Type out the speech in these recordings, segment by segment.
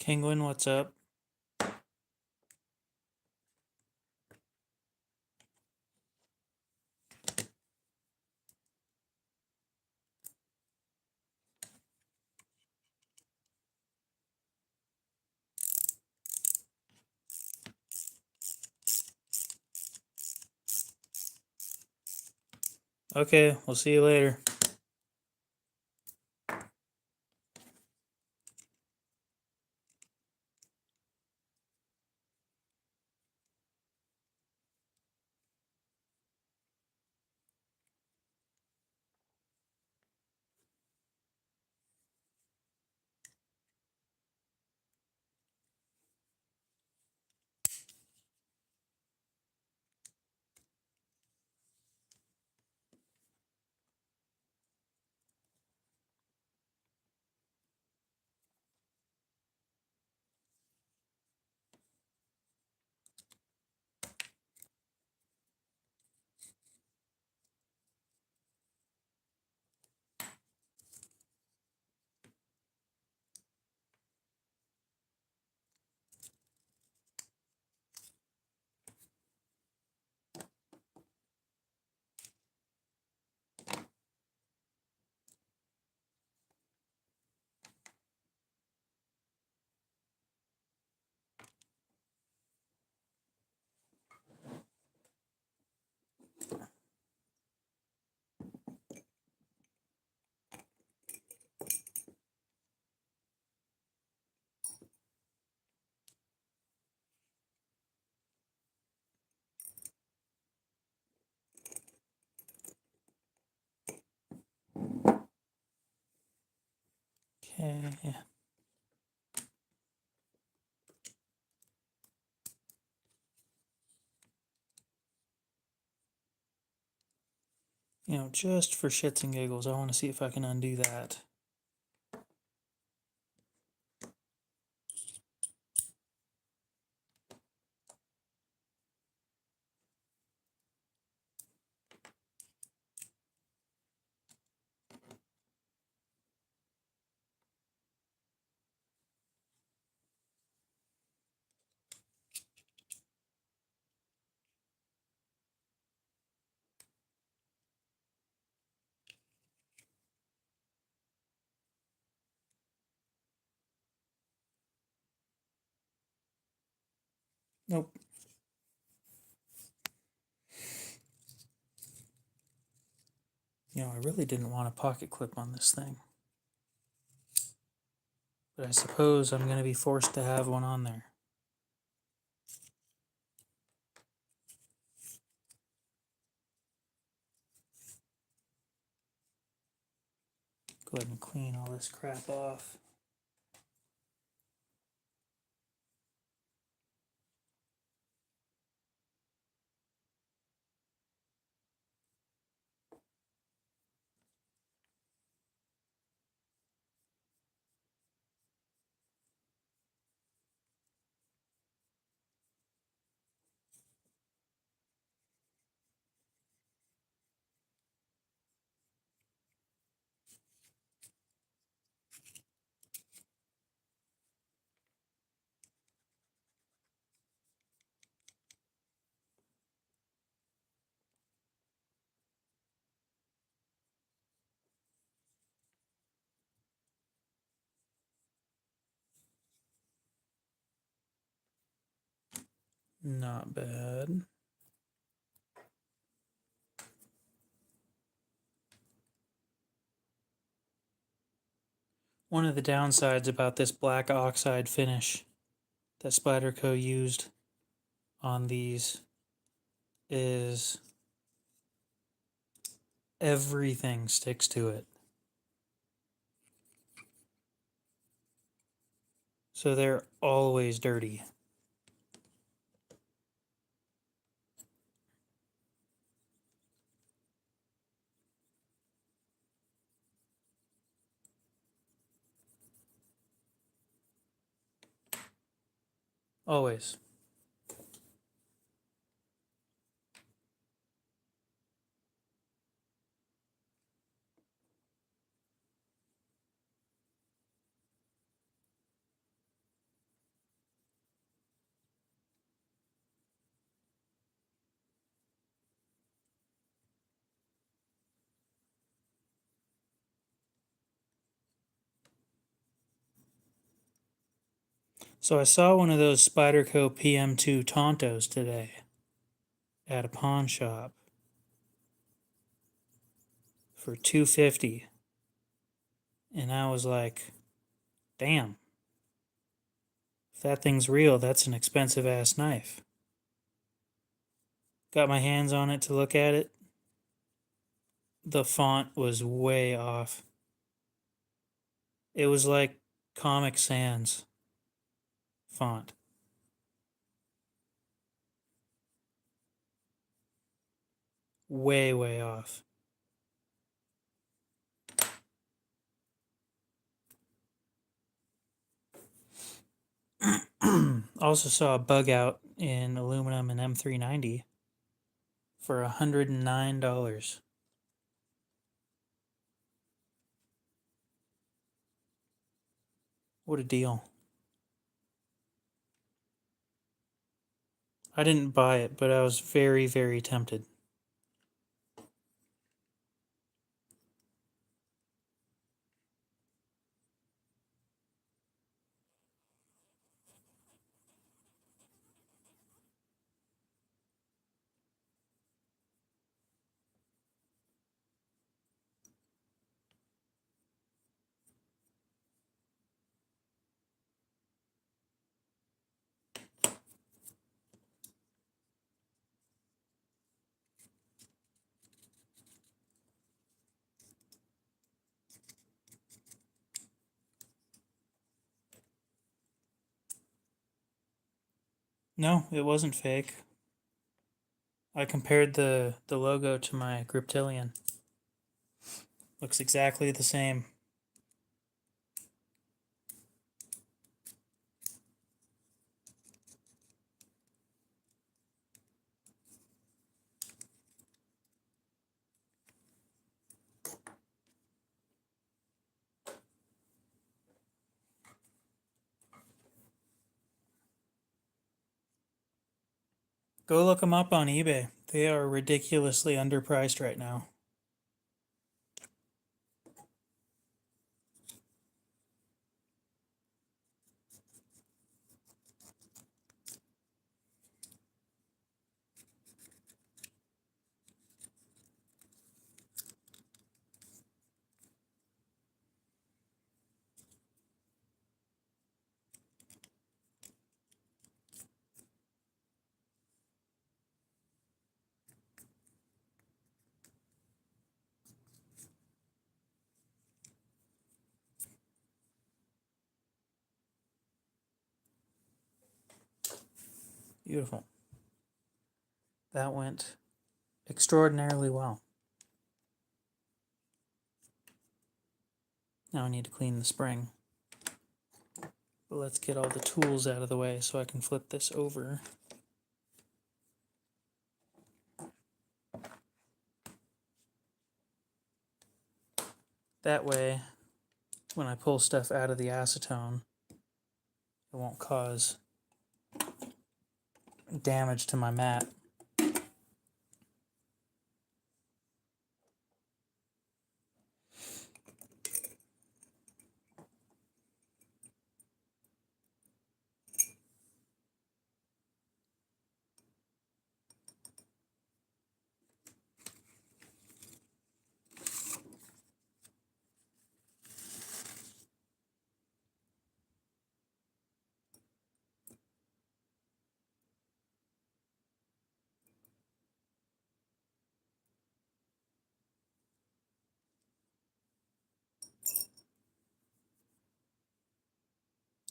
Penguin, what's up? Okay, we'll see you later. Okay. Just for shits and giggles, I want to see if I can undo that. Nope. I really didn't want a pocket clip on this thing. But I suppose I'm going to be forced to have one on there. Go ahead and clean all this crap off. Not bad. One of the downsides about this black oxide finish that Spyderco used on these is everything sticks to it. So they're always dirty. Always. So I saw one of those Spyderco PM2 Tontos today at a pawn shop for $250, and I was like, damn, if that thing's real, that's an expensive ass knife. Got my hands on it to look at it. The font was way off. It was like Comic Sans font. Way, way off. Also saw a bug out in aluminum and M390 for $109. What a deal. I didn't buy it, but I was very, very tempted. No, it wasn't fake. I compared the logo to my Griptilian. Looks exactly the same. Go look them up on eBay. They are ridiculously underpriced right now. Beautiful. That went extraordinarily well. Now I need to clean the spring. But let's get all the tools out of the way so I can flip this over. That way, when I pull stuff out of the acetone, it won't cause damage to my mat.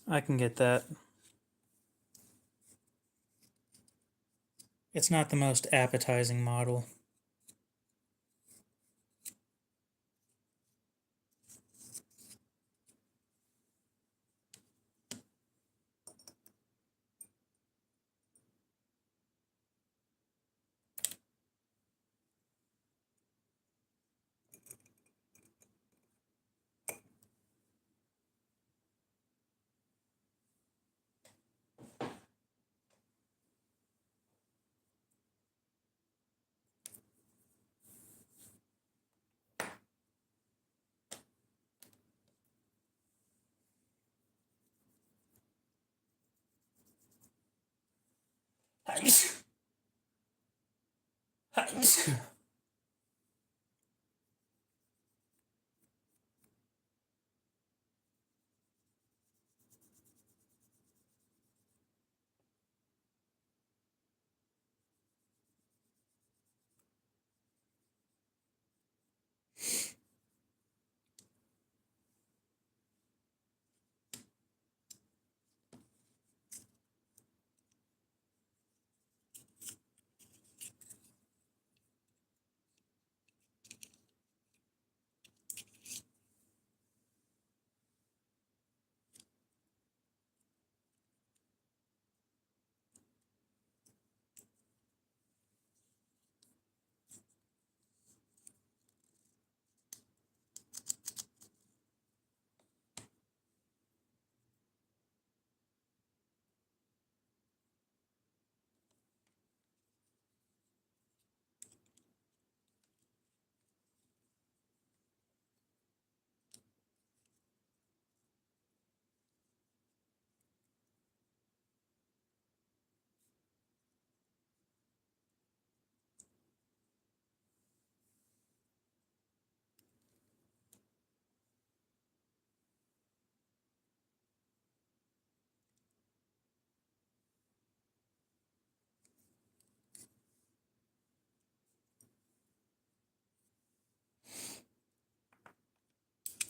I can get that. It's not the most appetizing model.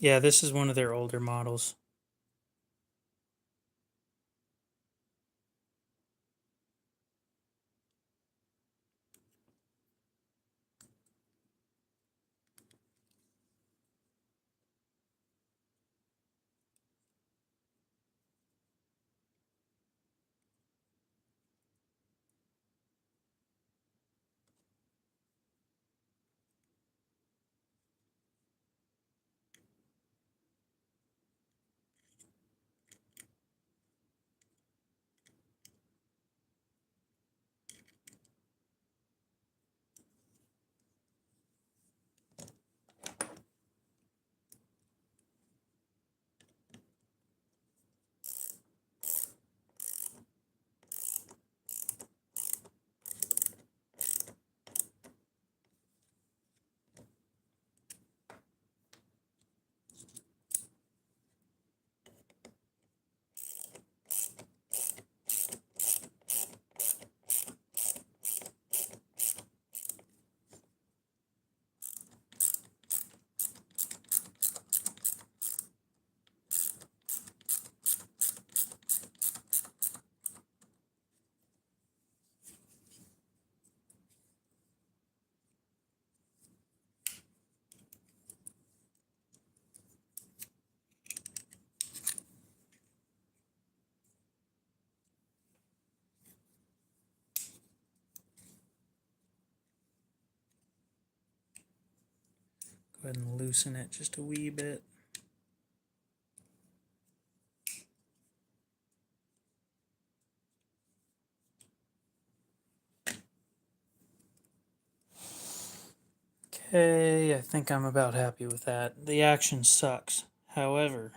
Yeah, this is one of their older models. Go ahead and loosen it just a wee bit. Okay, I think I'm about happy with that. The action sucks. However,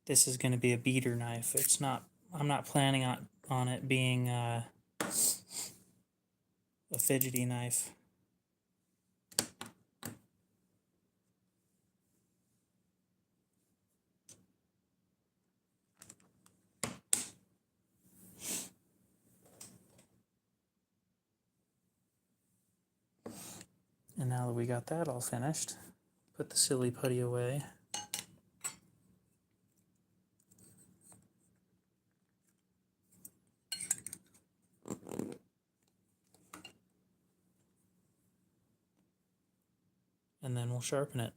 this is going to be a beater knife. I'm not planning on it being a fidgety knife. And now that we got that all finished, put the silly putty away. And then we'll sharpen it.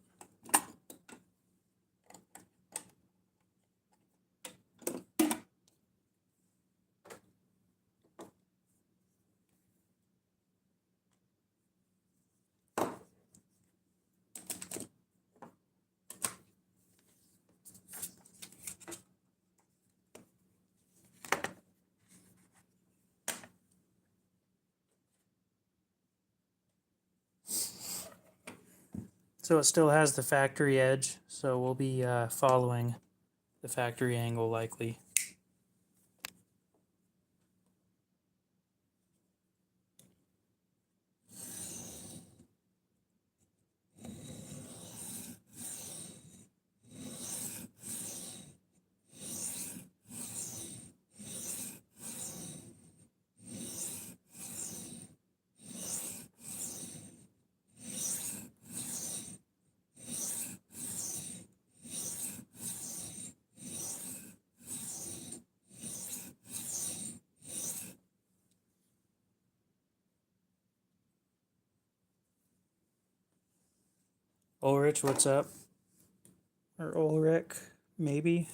So it still has the factory edge, so we'll be following the factory angle likely. Ulrich, what's up? Or Ulrich, maybe?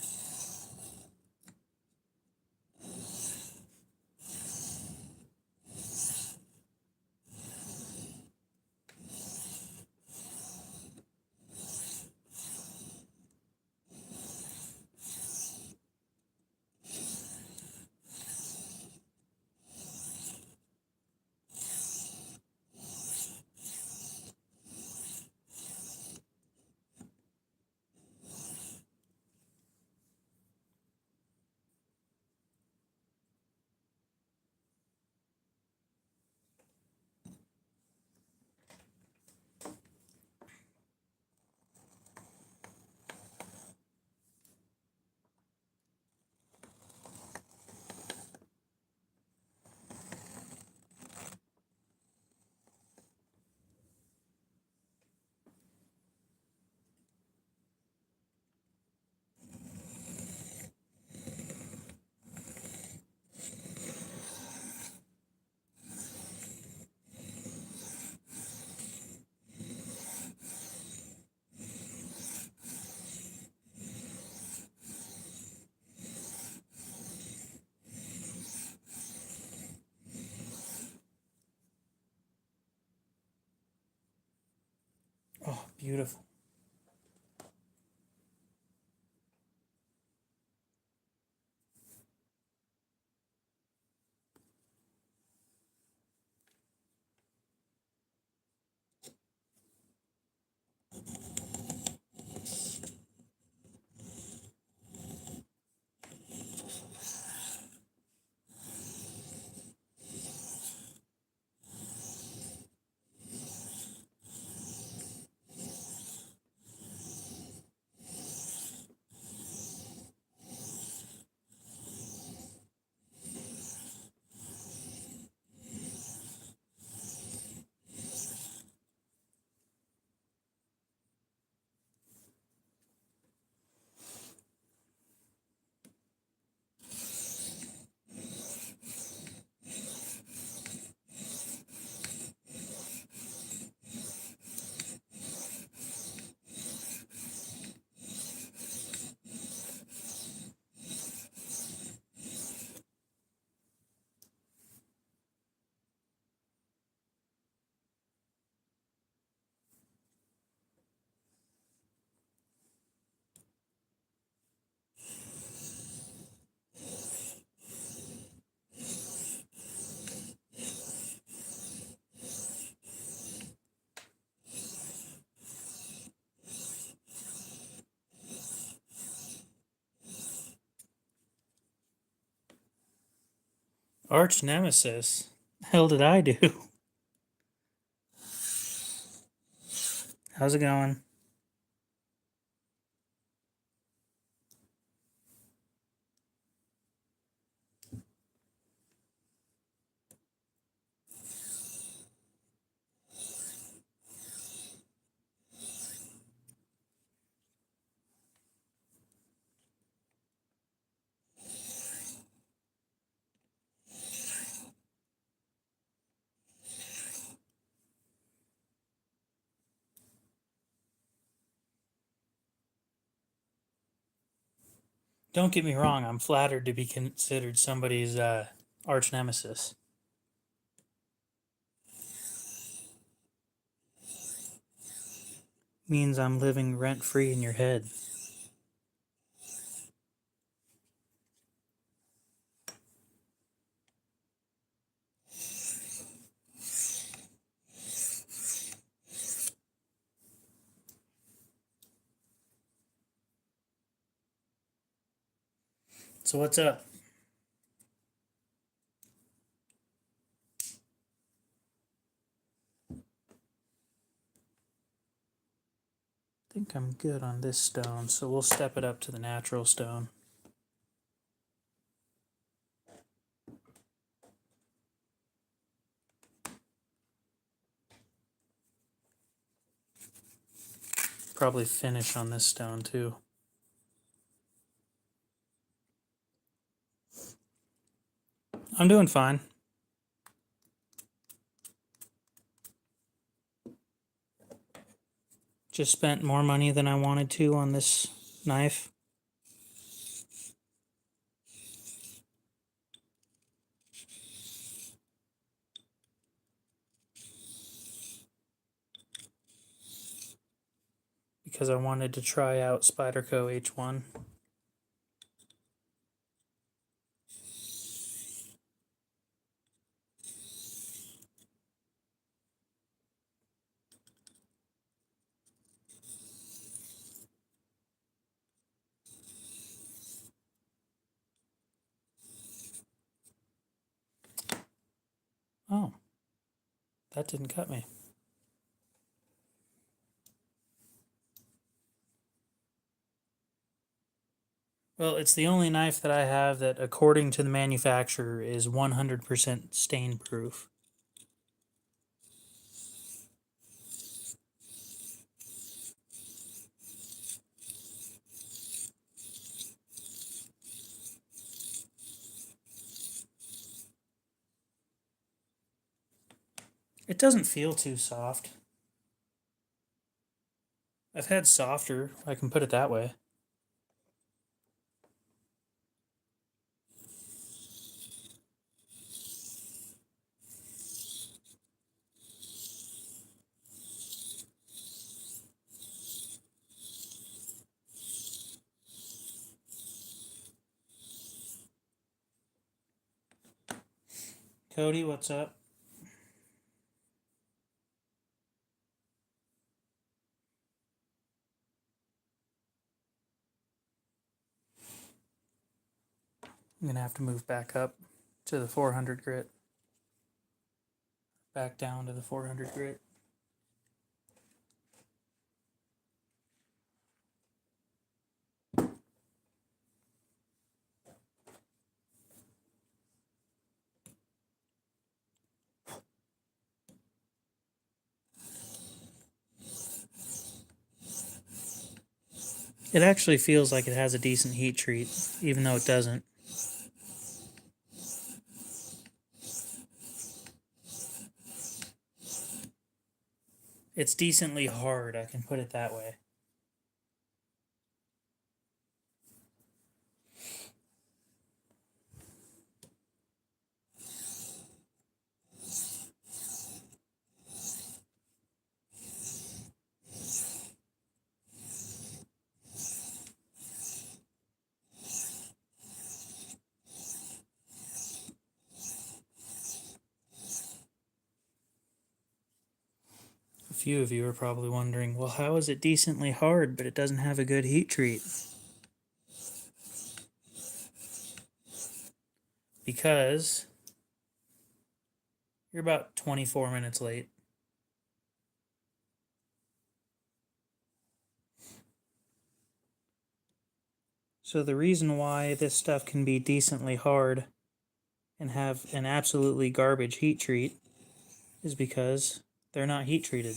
Oh, beautiful. Arch nemesis. The hell did I do? How's it going? Don't get me wrong, I'm flattered to be considered somebody's arch nemesis. Means I'm living rent free in your head. So, what's up? I think I'm good on this stone, so we'll step it up to the natural stone. Probably finish on this stone too. I'm doing fine. Just spent more money than I wanted to on this knife. Because I wanted to try out Spyderco H1. Oh, that didn't cut me. Well, it's the only knife that I have that, according to the manufacturer, is 100% stain proof. It doesn't feel too soft. I've had softer, I can put it that way. Cody, what's up? I'm gonna have to move back up to the 400 grit. Back down to the 400 grit. It actually feels like it has a decent heat treat, even though it doesn't. It's decently hard, I can put it that way. A few of you are probably wondering, well, how is it decently hard, but it doesn't have a good heat treat? Because you're about 24 minutes late. So the reason why this stuff can be decently hard and have an absolutely garbage heat treat is because they're not heat treated.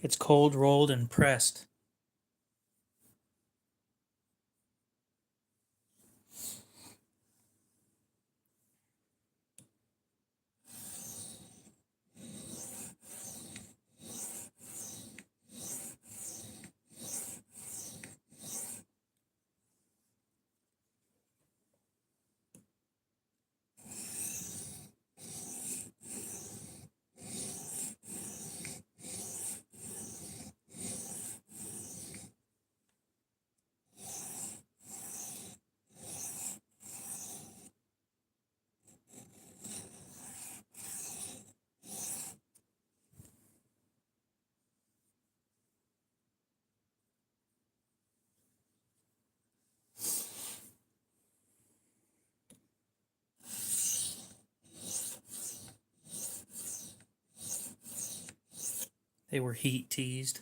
It's cold rolled and pressed. They were heat teased.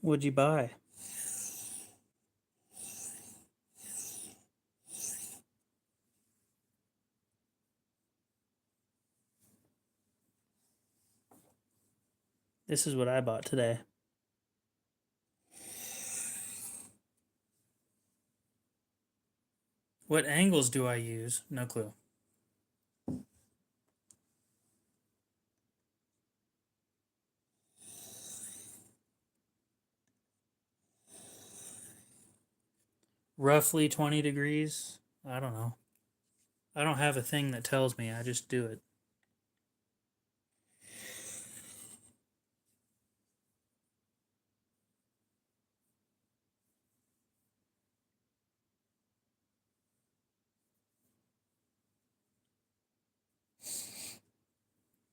What'd you buy? This is what I bought today. What angles do I use? No clue. Roughly 20 degrees? I don't know. I don't have a thing that tells me, I just do it.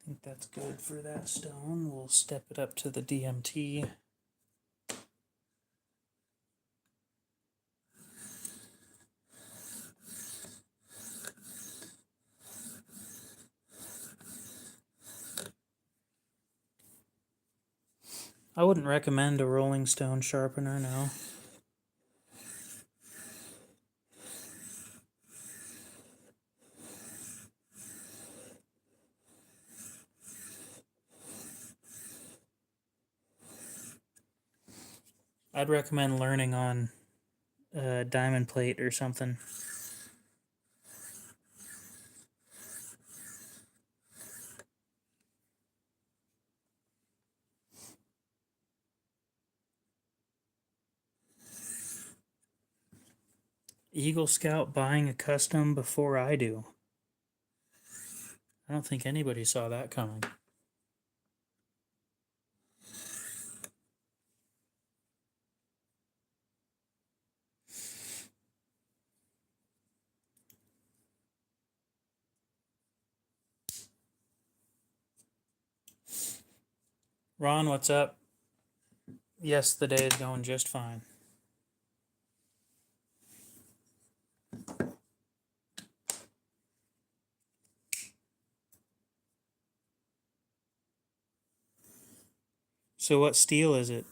I think that's good for that stone. We'll step it up to the DMT. I wouldn't recommend a rolling stone sharpener, no. I'd recommend learning on diamond plate or something. Eagle Scout buying a custom before I do. I don't think anybody saw that coming. Ron, what's up? Yes, the day is going just fine. So what steel is it?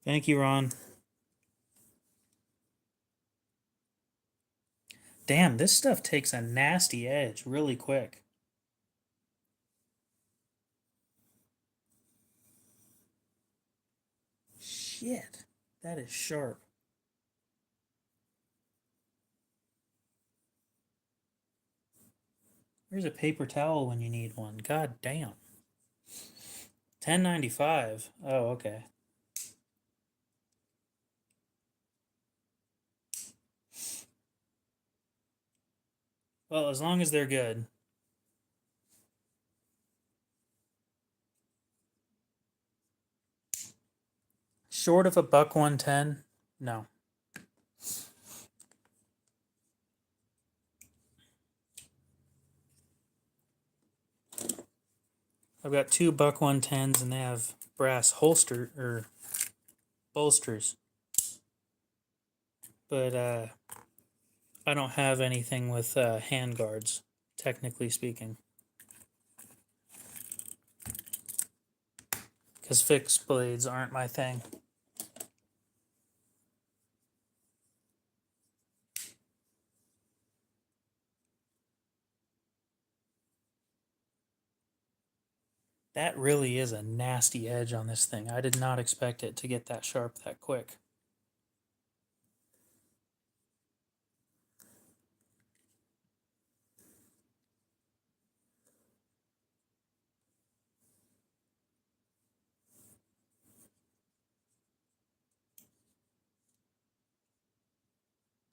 Thank you, Ron. Damn, this stuff takes a nasty edge really quick. Shit, that is sharp. Where's a paper towel when you need one? God damn. 10.95. Oh, okay. Well, as long as they're good. Short of a buck 110? No. I've got two buck 110s and they have brass holster or bolsters. But I don't have anything with hand guards, technically speaking. Because fixed blades aren't my thing. That really is a nasty edge on this thing. I did not expect it to get that sharp that quick.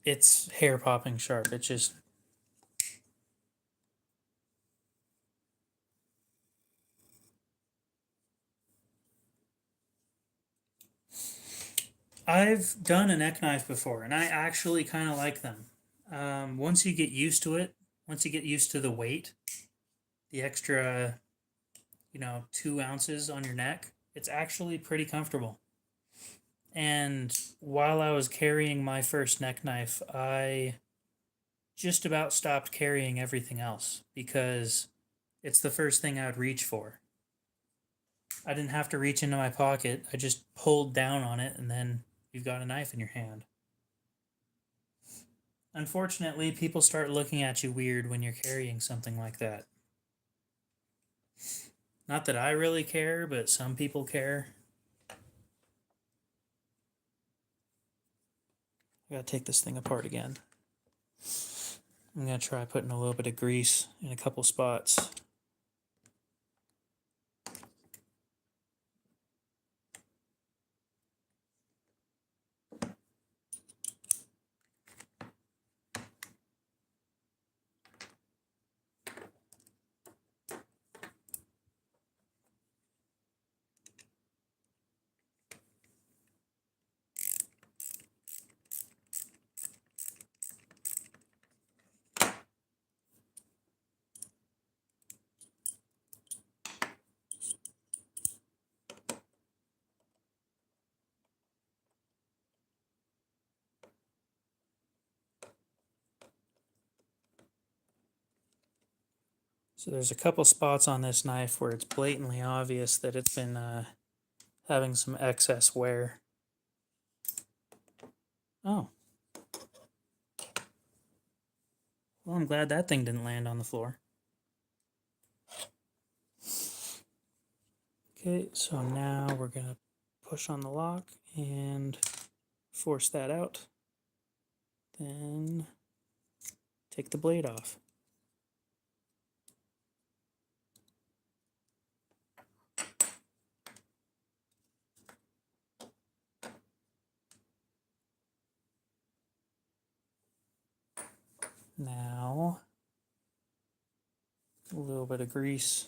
It's hair popping sharp. It's just I've done a neck knife before, and I actually kind of like them. Once you get used to it, once you get used to the weight, the extra, 2 ounces on your neck, it's actually pretty comfortable. And while I was carrying my first neck knife, I just about stopped carrying everything else because it's the first thing I would reach for. I didn't have to reach into my pocket. I just pulled down on it, and then you've got a knife in your hand. Unfortunately, people start looking at you weird when you're carrying something like that. Not that I really care, but some people care. I gotta take this thing apart again. I'm gonna try putting a little bit of grease in a couple spots. So there's a couple spots on this knife where it's blatantly obvious that it's been having some excess wear. Oh. Well, I'm glad that thing didn't land on the floor. Okay, so now we're going to push on the lock and force that out. Then take the blade off. Now, a little bit of grease.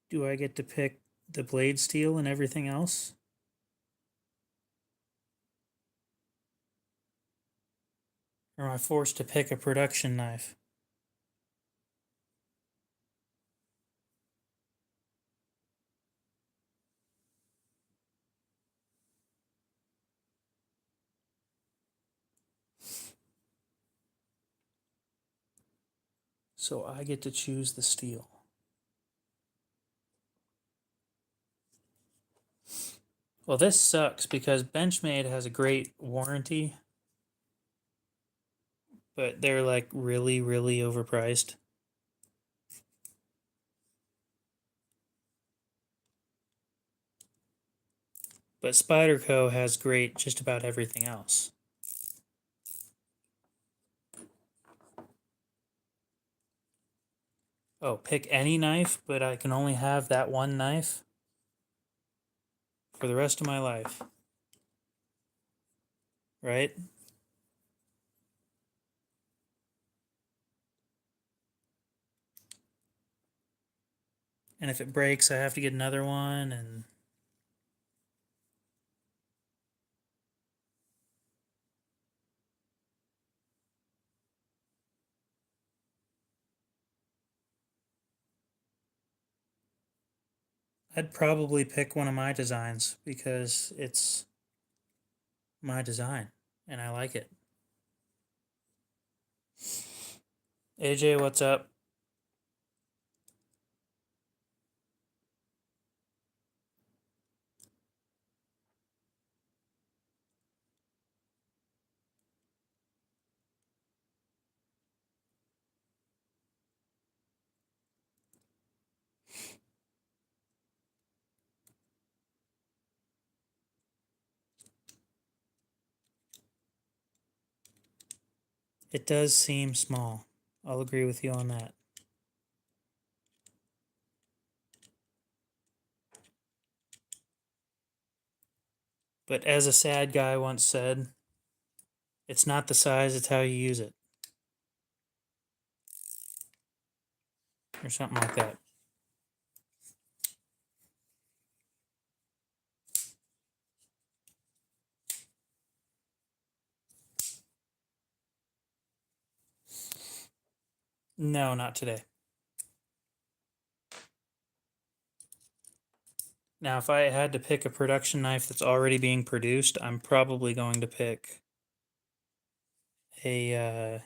Do I get to pick the blade steel and everything else? Or am I forced to pick a production knife? So I get to choose the steel. Well, this sucks because Benchmade has a great warranty, but they're like really, really overpriced. But Spyderco has great just about everything else. Oh, pick any knife, but I can only have that one knife for the rest of my life. Right? And if it breaks, I have to get another one, and I'd probably pick one of my designs because it's my design and I like it. AJ, what's up? It does seem small. I'll agree with you on that. But as a sad guy once said, it's not the size, it's how you use it. Or something like that. No, not today. Now, if I had to pick a production knife that's already being produced, I'm probably going to pick a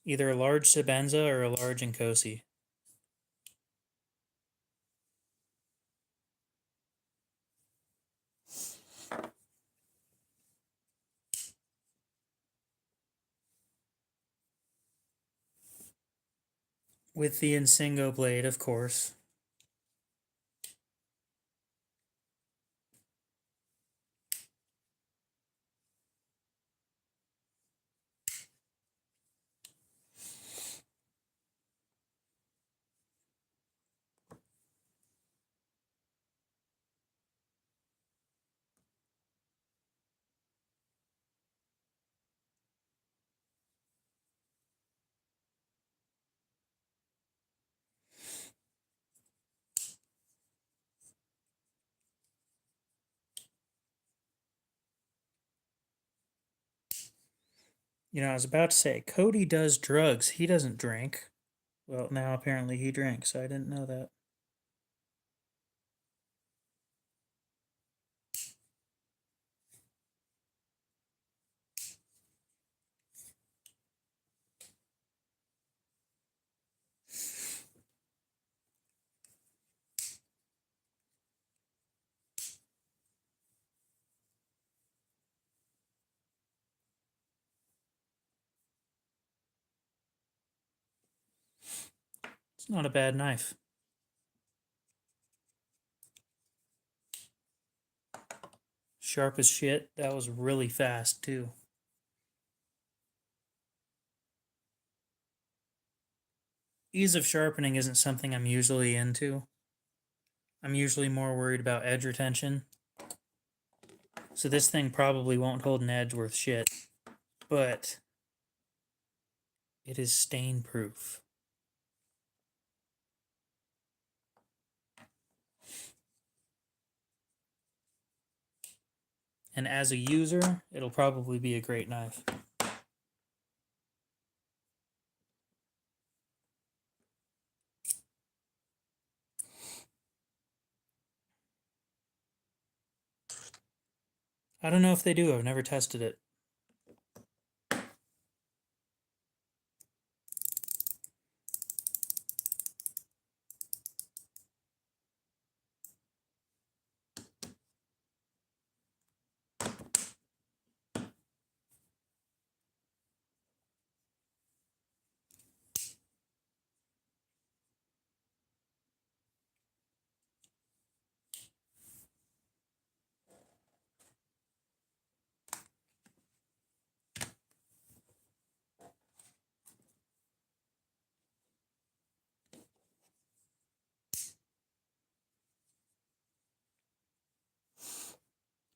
either a large Sebenza or a large Nkosi. With the Insingo blade, of course. I was about to say, Cody does drugs. He doesn't drink. Well, now apparently he drinks. I didn't know that. It's not a bad knife. Sharp as shit. That was really fast, too. Ease of sharpening isn't something I'm usually into. I'm usually more worried about edge retention. So this thing probably won't hold an edge worth shit. But it is stain proof. And as a user, it'll probably be a great knife. I don't know if they do. I've never tested it.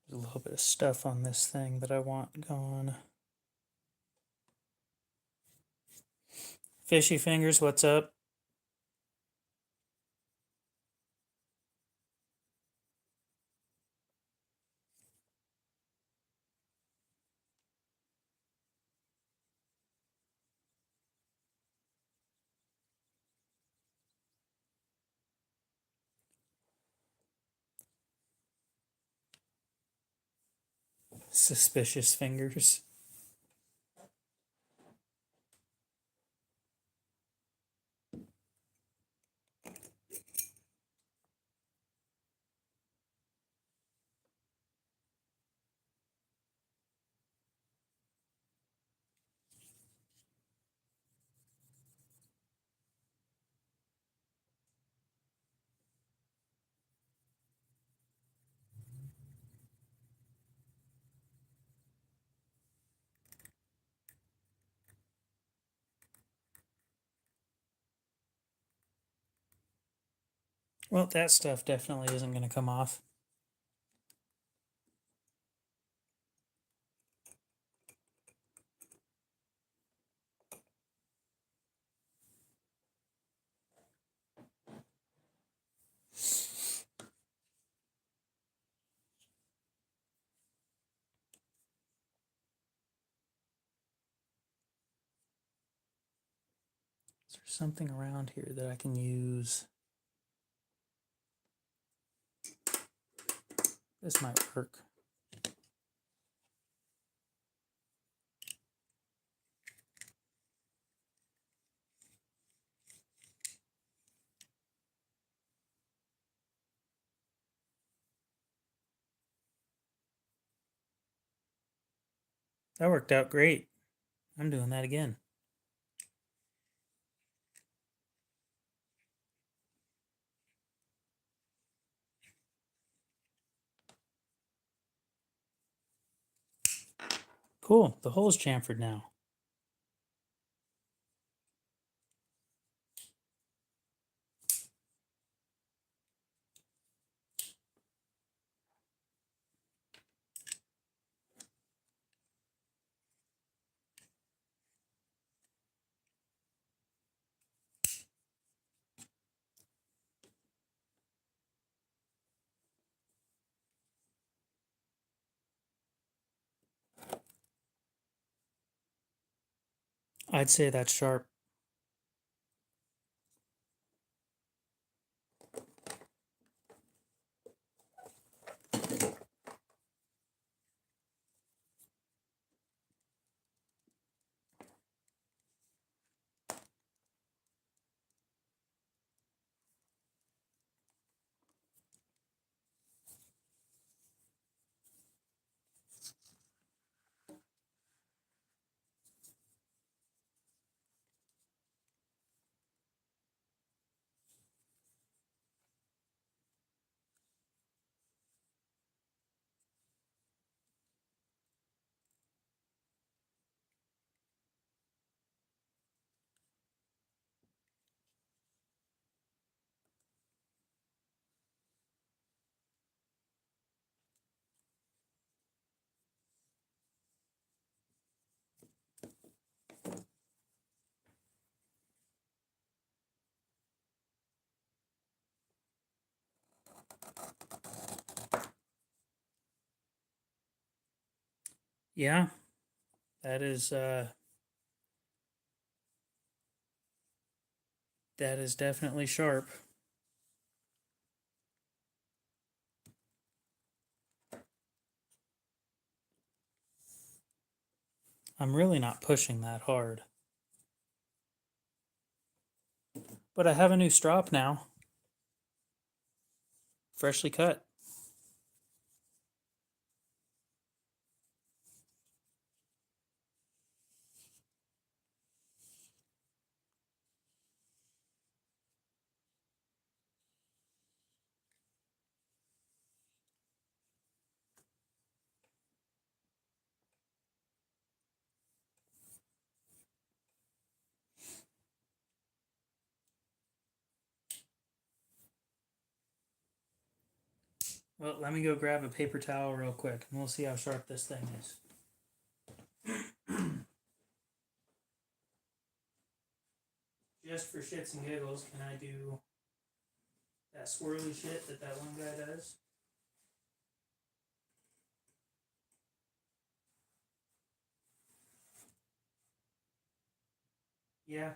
There's a little bit of stuff on this thing that I want gone. Fishy Fingers, what's up? Suspicious Fingers. Well, that stuff definitely isn't going to come off. Is there something around here that I can use? This might work. That worked out great. I'm doing that again. Cool, the hole's chamfered now. I'd say that's sharp. Yeah, that is definitely sharp. I'm really not pushing that hard. But I have a new strop now. Freshly cut. Well, let me go grab a paper towel real quick and we'll see how sharp this thing is. Just for shits and giggles, can I do that swirly shit that one guy does? Yeah.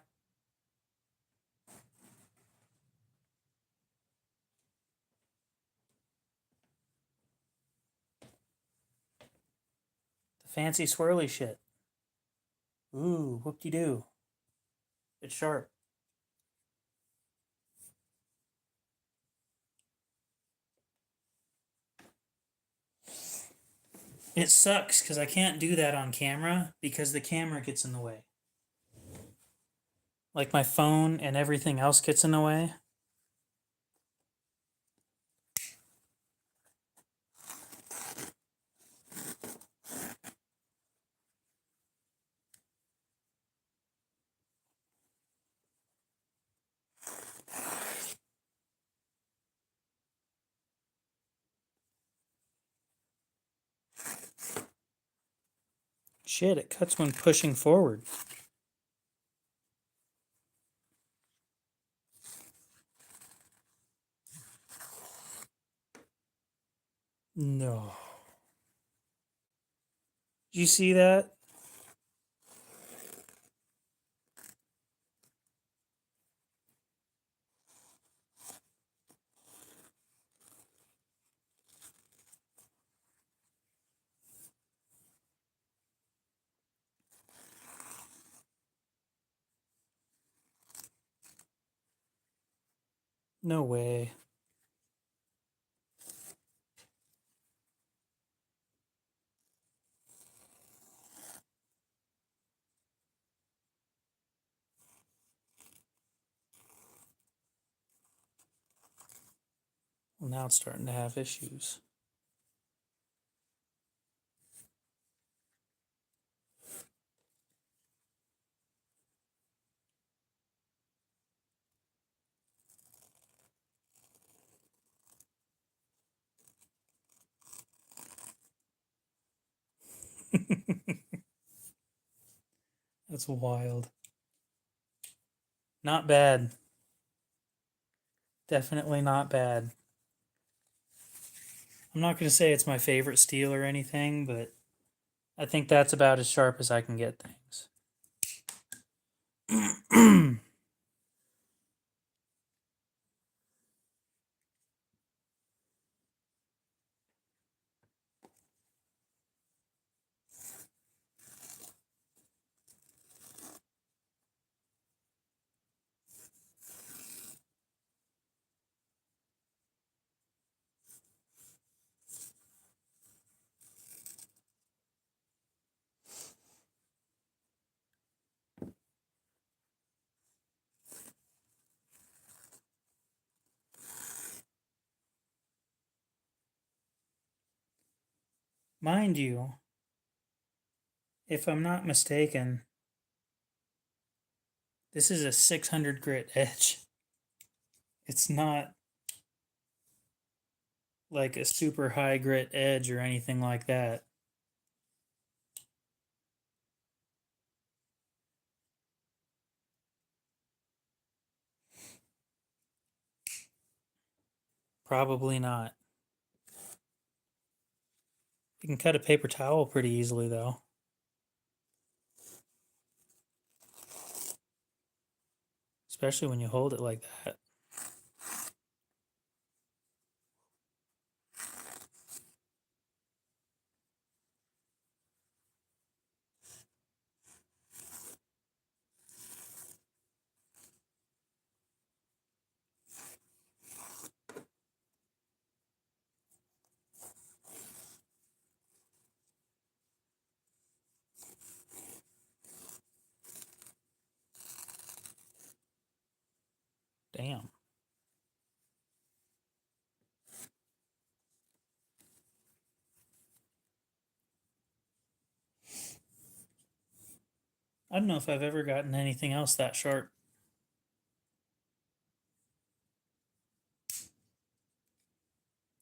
The fancy swirly shit. Ooh, whoop-de-doo. It's sharp. It sucks because I can't do that on camera because the camera gets in the way. Like my phone and everything else gets in the way. Shit, it cuts when pushing forward. No. Did you see that? No way. Well, now it's starting to have issues. That's wild. Not bad. Definitely not bad. I'm not going to say it's my favorite steel or anything, but I think that's about as sharp as I can get things. Mind you, if I'm not mistaken, this is a 600 grit edge. It's not like a super high grit edge or anything like that. Probably not. You can cut a paper towel pretty easily, though. Especially when you hold it like that. Damn. I don't know if I've ever gotten anything else that sharp.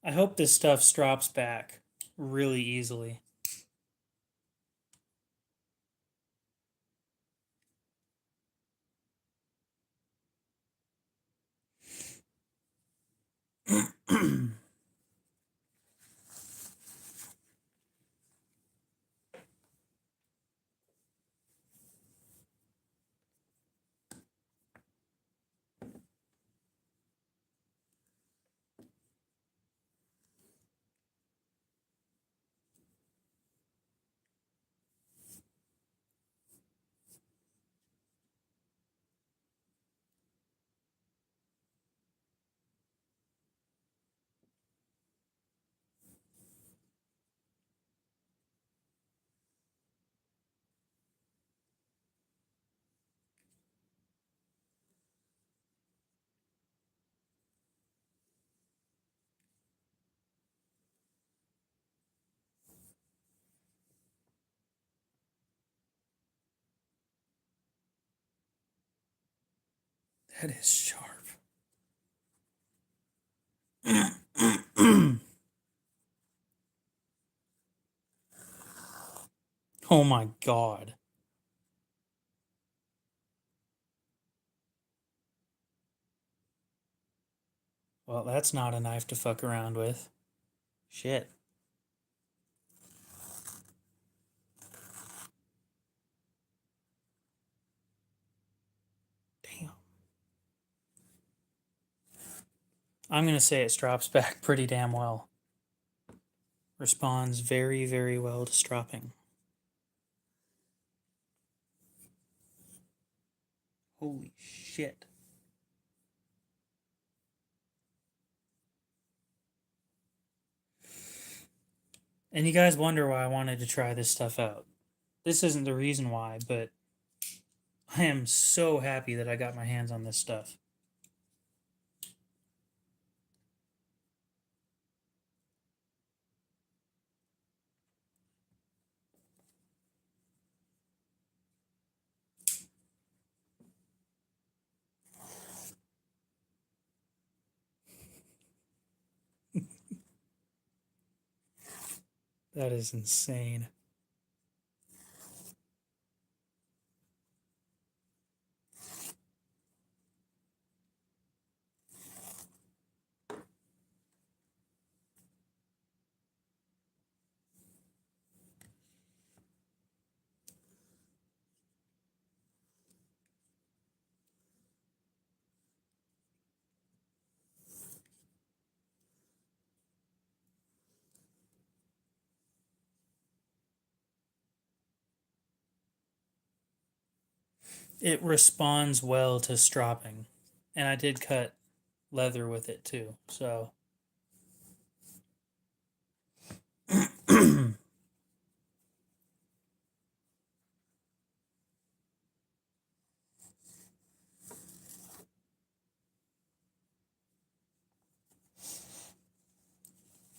I hope this stuff strops back really easily. That is sharp. Oh my god. Well, that's not a knife to fuck around with. Shit. Damn. I'm going to say it strops back pretty damn well. Responds very, very well to stropping. Holy shit. And you guys wonder why I wanted to try this stuff out. This isn't the reason why, but I am so happy that I got my hands on this stuff. That is insane. It responds well to stropping. And I did cut leather with it too, so.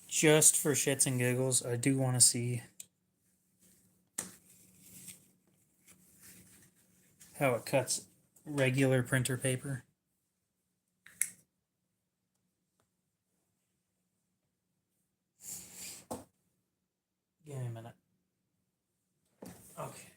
Just for shits and giggles, I do want to see how it cuts regular printer paper. Give me a minute. Okay.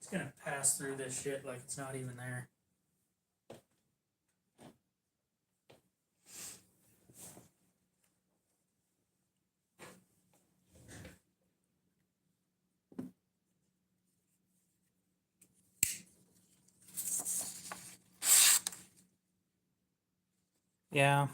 It's gonna pass through this shit like it's not even there. Yeah.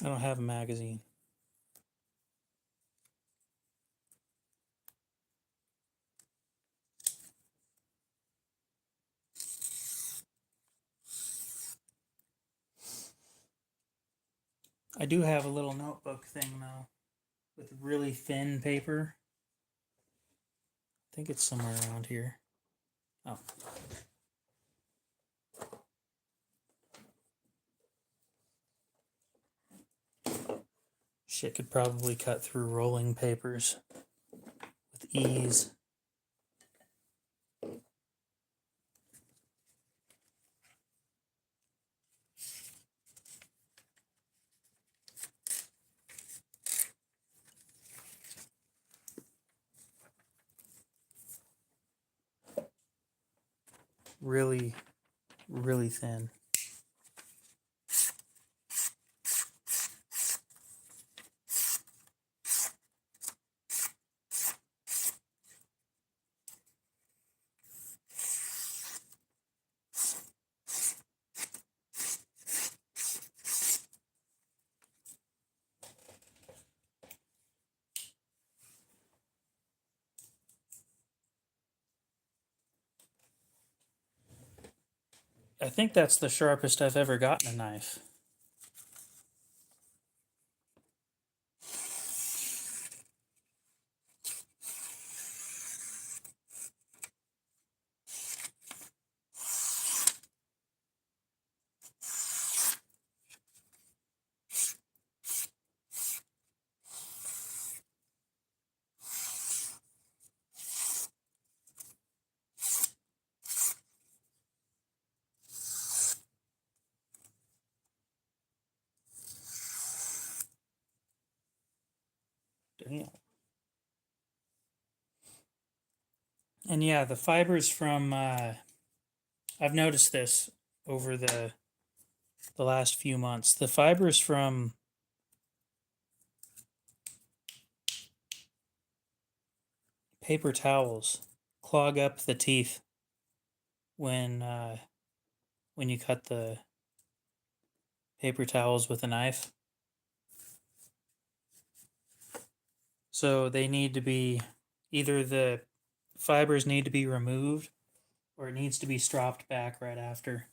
I don't have a magazine. I do have a little notebook thing though, with really thin paper. I think it's somewhere around here. Oh. Shit could probably cut through rolling papers with ease. Really, really thin. I think that's the sharpest I've ever gotten a knife. Damn. And yeah, the fibers from I've noticed this over the last few months. The fibers from paper towels clog up the teeth when you cut the paper towels with a knife. So they need to be either the fibers need to be removed or it needs to be stropped back right after.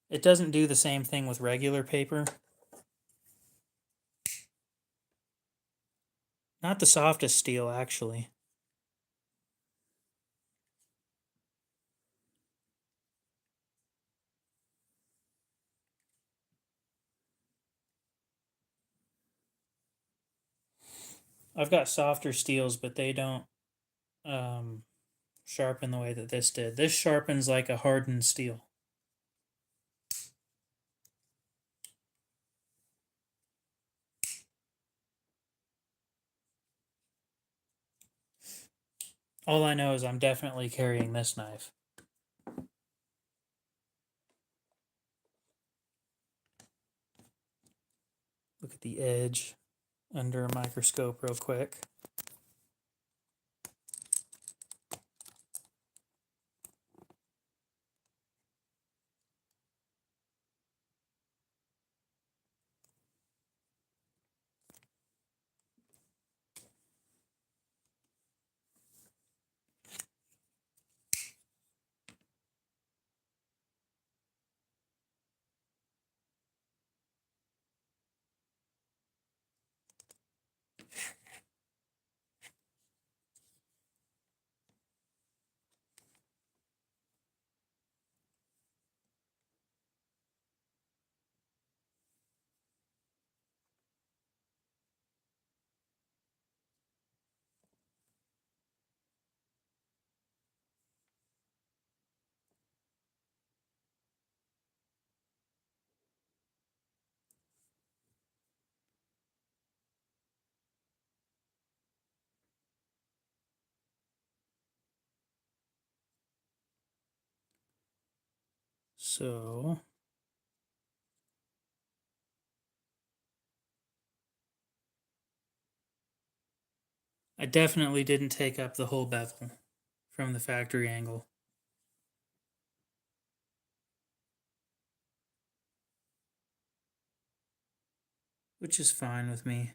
It doesn't do the same thing with regular paper. Not the softest steel, actually. I've got softer steels, but they don't sharpen the way that this did. This sharpens like a hardened steel. All I know is I'm definitely carrying this knife. Look at the edge under a microscope real quick. So I definitely didn't take up the whole bevel from the factory angle. Which is fine with me.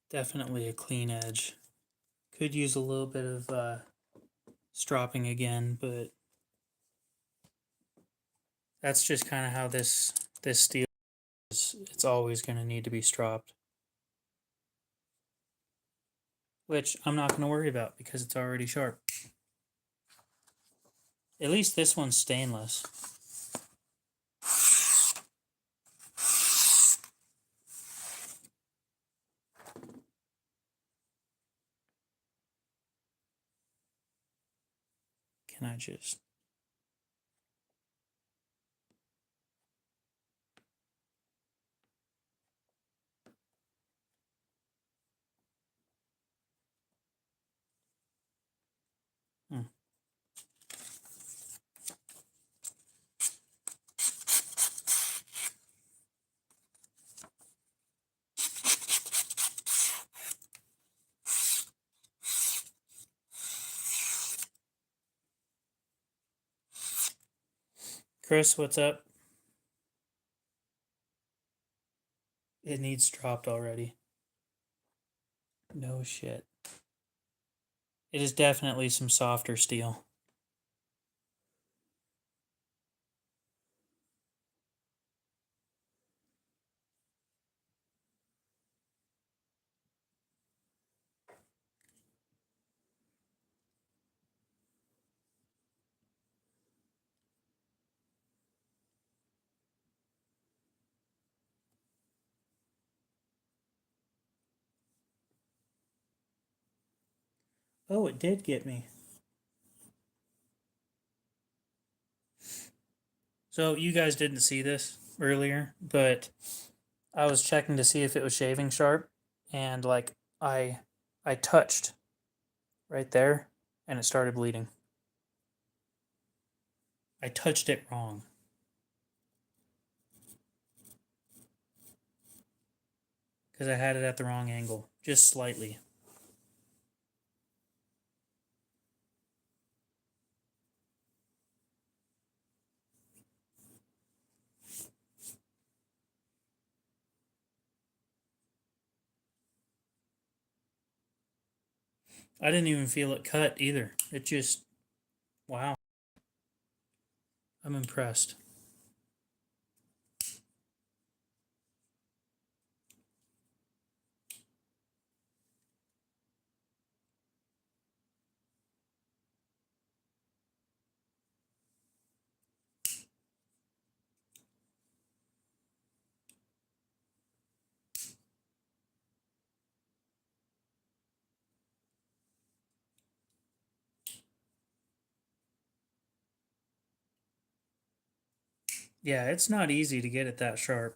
Definitely a clean edge. Could use a little bit of stropping again, but that's just kind of how this steel is. It's always going to need to be stropped. Which I'm not going to worry about because it's already sharp. At least this one's stainless. Can I just... Chris, what's up? It needs dropped already. No shit. It is definitely some softer steel. Oh, it did get me. So you guys didn't see this earlier, but I was checking to see if it was shaving sharp, and like I I touched right there and it started bleeding. I touched it wrong because I had it at the wrong angle, just slightly. I didn't even feel it cut either. It just, wow. I'm impressed. Yeah, it's not easy to get it that sharp,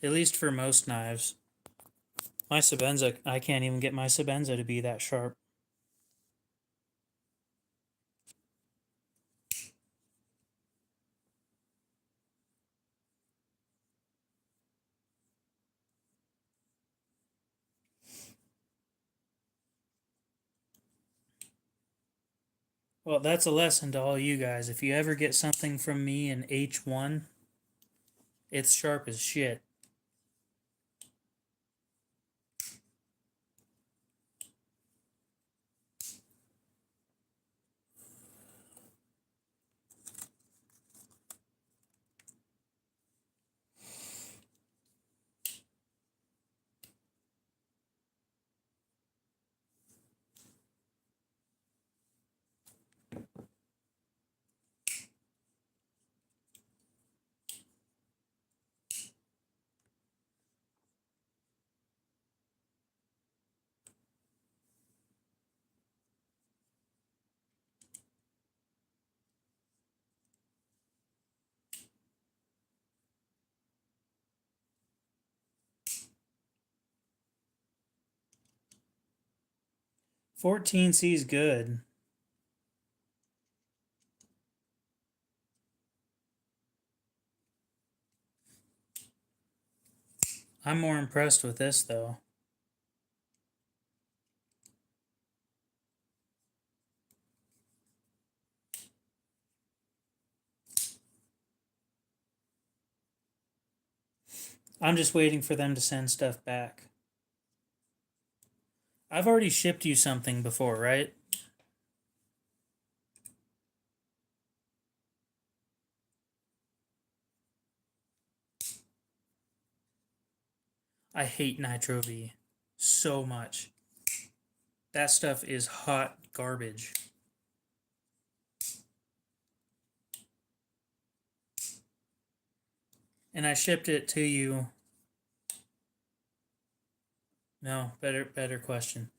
at least for most knives. My Sabenza, I can't even get my Sabenza to be that sharp. Well, that's a lesson to all you guys. If you ever get something from me in H1, it's sharp as shit. $14C is good. I'm more impressed with this though. I'm just waiting for them to send stuff back. I've already shipped you something before, right? I hate Nitro V so much. That stuff is hot garbage. And I shipped it to you. No, better question.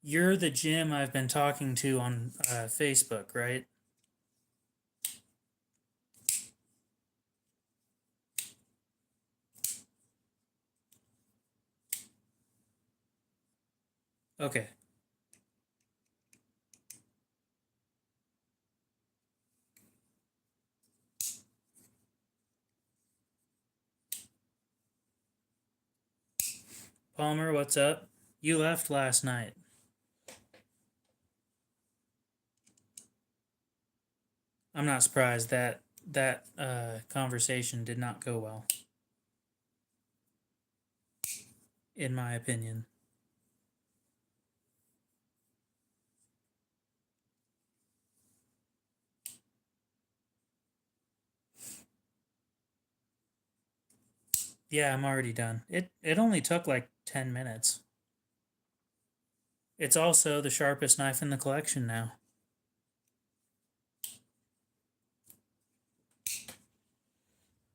You're the Jim I've been talking to on Facebook, right? Okay. Palmer, what's up? You left last night. I'm not surprised that conversation did not go well, in my opinion. Yeah, I'm already done. It only took like 10 minutes. It's also the sharpest knife in the collection now.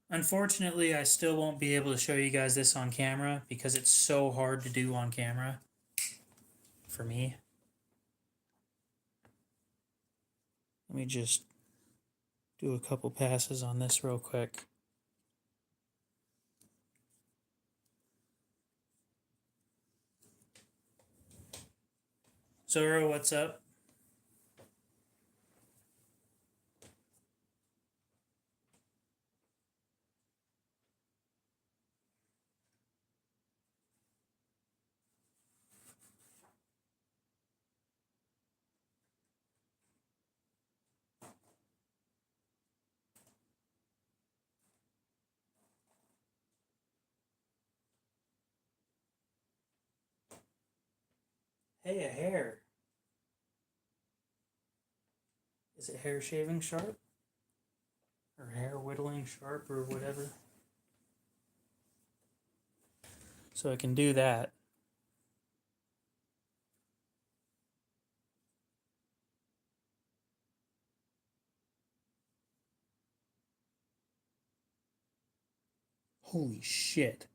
Unfortunately, I still won't be able to show you guys this on camera because it's so hard to do on camera for me. Let me just do a couple passes on this real quick. Zoro, what's up? Hey, a hair. Is it hair shaving sharp? Or hair whittling sharp or whatever? So I can do that. Holy shit.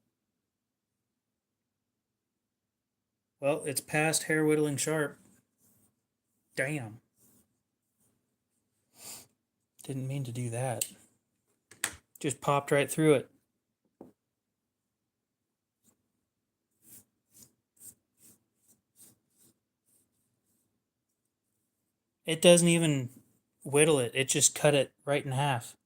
Well, it's past hair whittling sharp. Damn. Didn't mean to do that. Just popped right through it. It doesn't even whittle it, it just cut it right in half.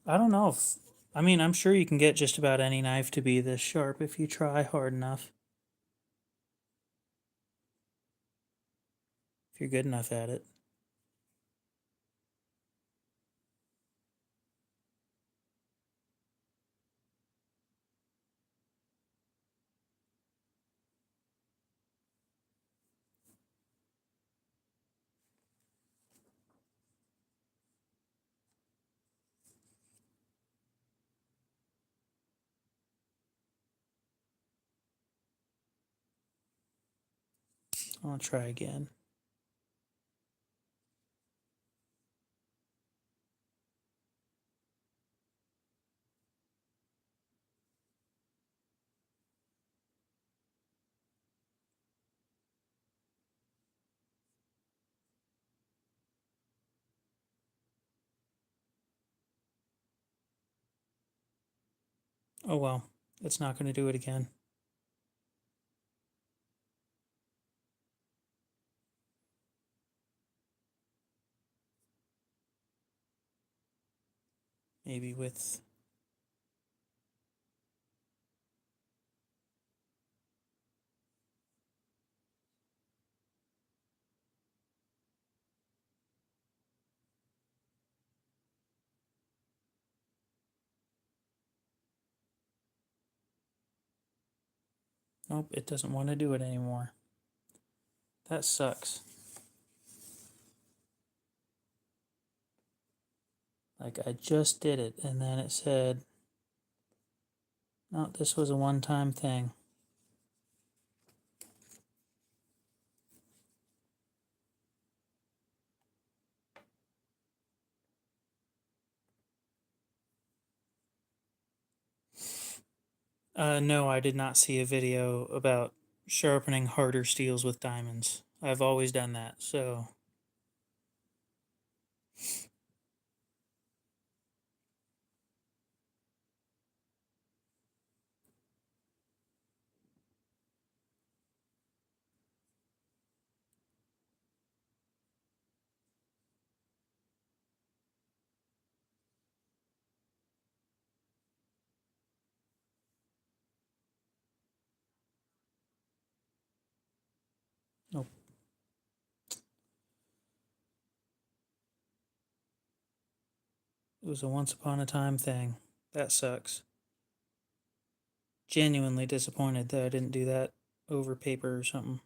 I don't know if. I mean, I'm sure you can get just about any knife to be this sharp if you try hard enough. If you're good enough at it. I'll try again. Oh well, it's not going to do it again. Maybe with. Nope, it doesn't want to do it anymore. That sucks. Like, I just did it, and then it said, no, this was a one-time thing. No, I did not see a video about sharpening harder steels with diamonds. I've always done that, so. Nope. It was a once upon a time thing. That sucks. Genuinely disappointed that I didn't do that over paper or something.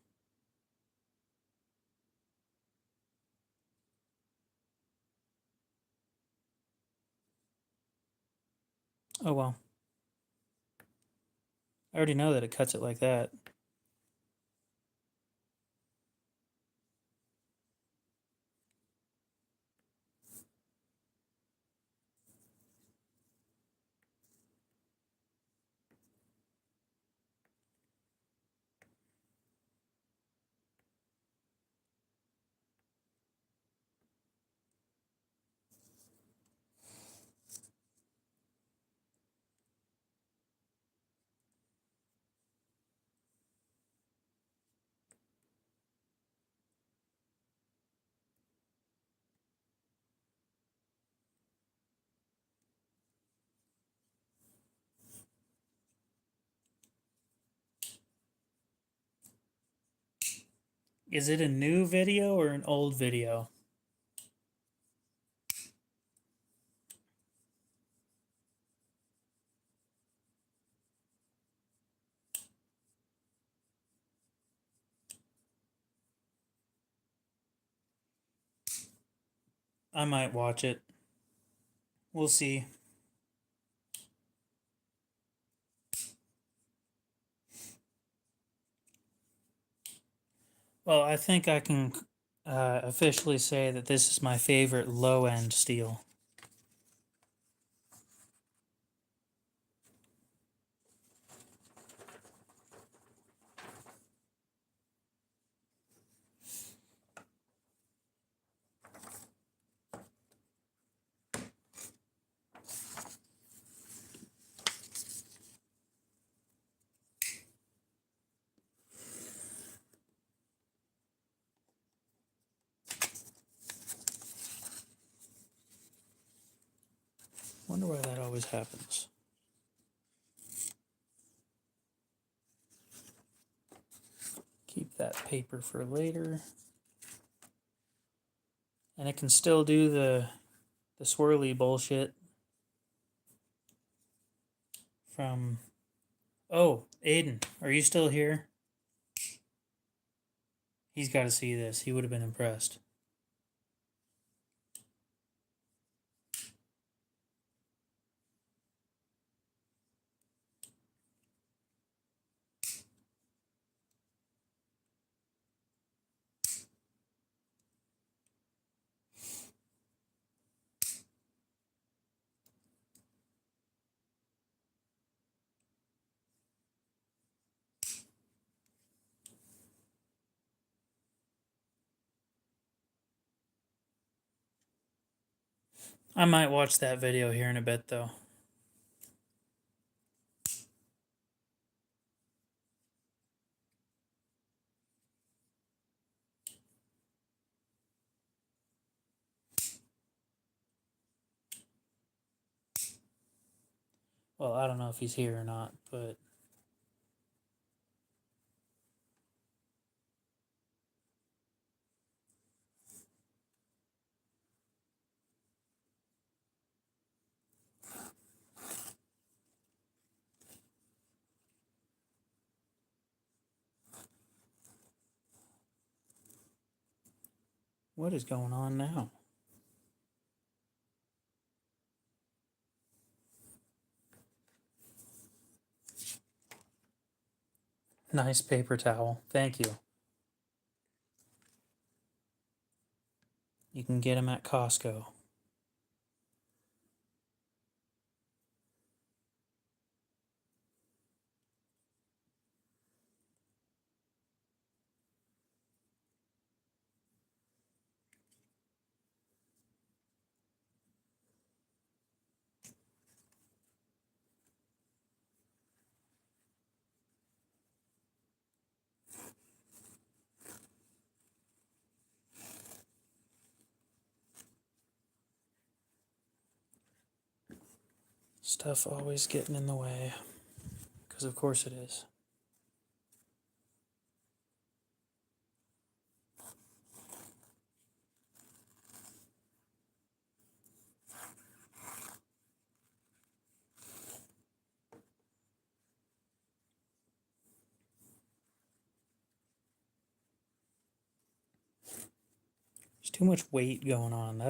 Oh well. I already know that it cuts it like that. Is it a new video or an old video? I might watch it. We'll see. Well, I think I can officially say that this is my favorite low end steel. Wonder why that always happens. Keep that paper for later. And it can still do the swirly bullshit from... Oh, Aiden, are you still here? He's got to see this. He would have been impressed. I might watch that video here in a bit, though. Well, I don't know if he's here or not, but... What is going on now? Nice paper towel. Thank you. You can get them at Costco. Stuff always getting in the way. 'Cause of course it is. too much weight going on.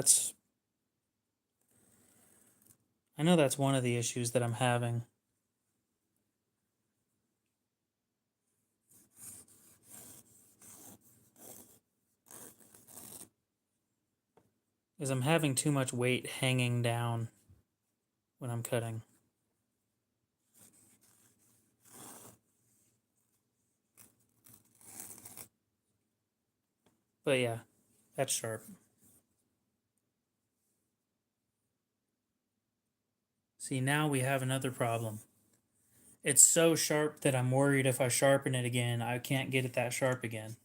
I know that's one of the issues that I'm having. Is I'm having too much weight hanging down when I'm cutting. But yeah, that's sharp. See, now we have another problem. It's so sharp that I'm worried if I sharpen it again, I can't get it that sharp again.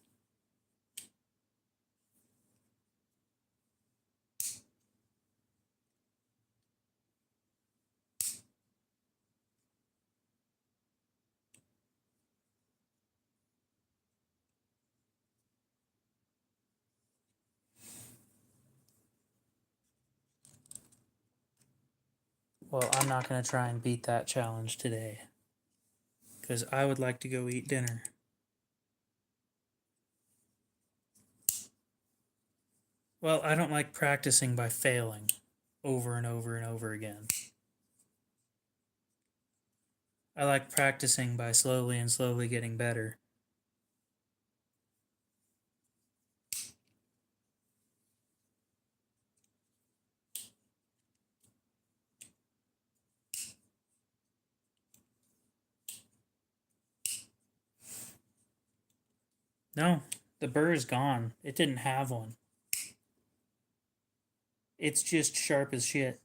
Well, I'm not going to try and beat that challenge today, because I would like to go eat dinner. Well, I don't like practicing by failing over and over and over again. I like practicing by slowly and slowly getting better. No, the burr is gone. It didn't have one. It's just sharp as shit.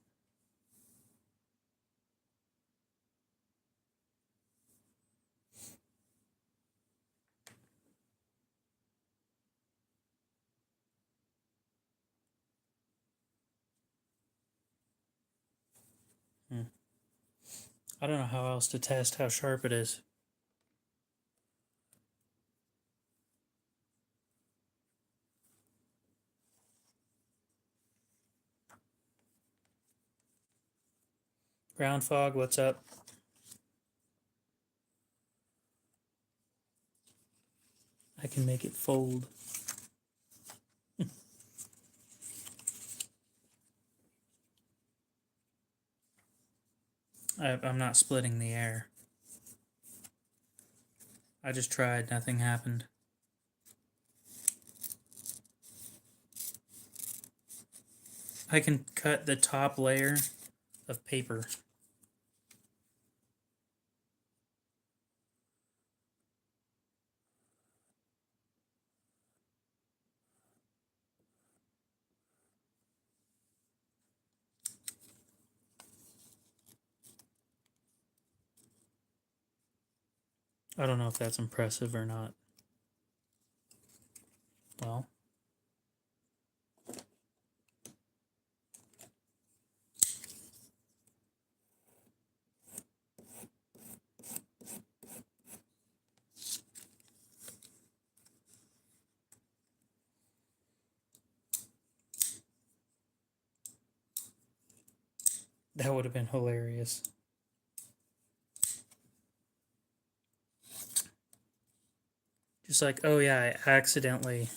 I don't know how else to test how sharp it is. Ground fog, what's up? I can make it fold. I'm not splitting the air. I just tried, nothing happened. I can cut the top layer of paper. I don't know if that's impressive or not. Well, that would have been hilarious. Just like, oh yeah, I accidentally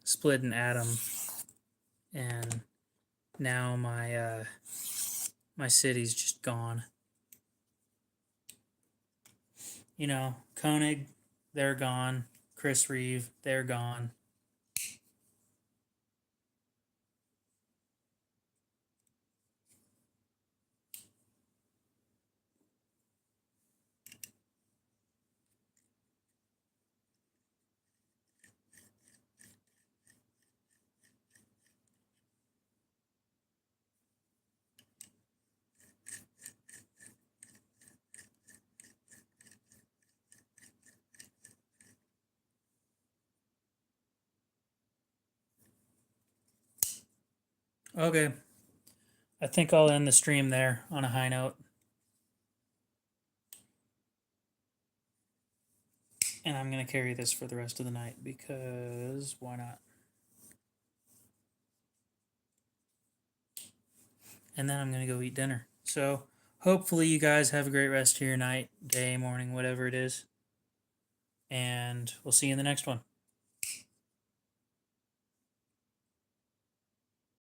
split an atom, and now my city's just gone. You know, Koenig, they're gone. Chris Reeve, they're gone. Okay. I think I'll end the stream there on a high note. And I'm going to carry this for the rest of the night because why not? And then I'm going to go eat dinner. So hopefully you guys have a great rest of your night, day, morning, whatever it is. And we'll see you in the next one.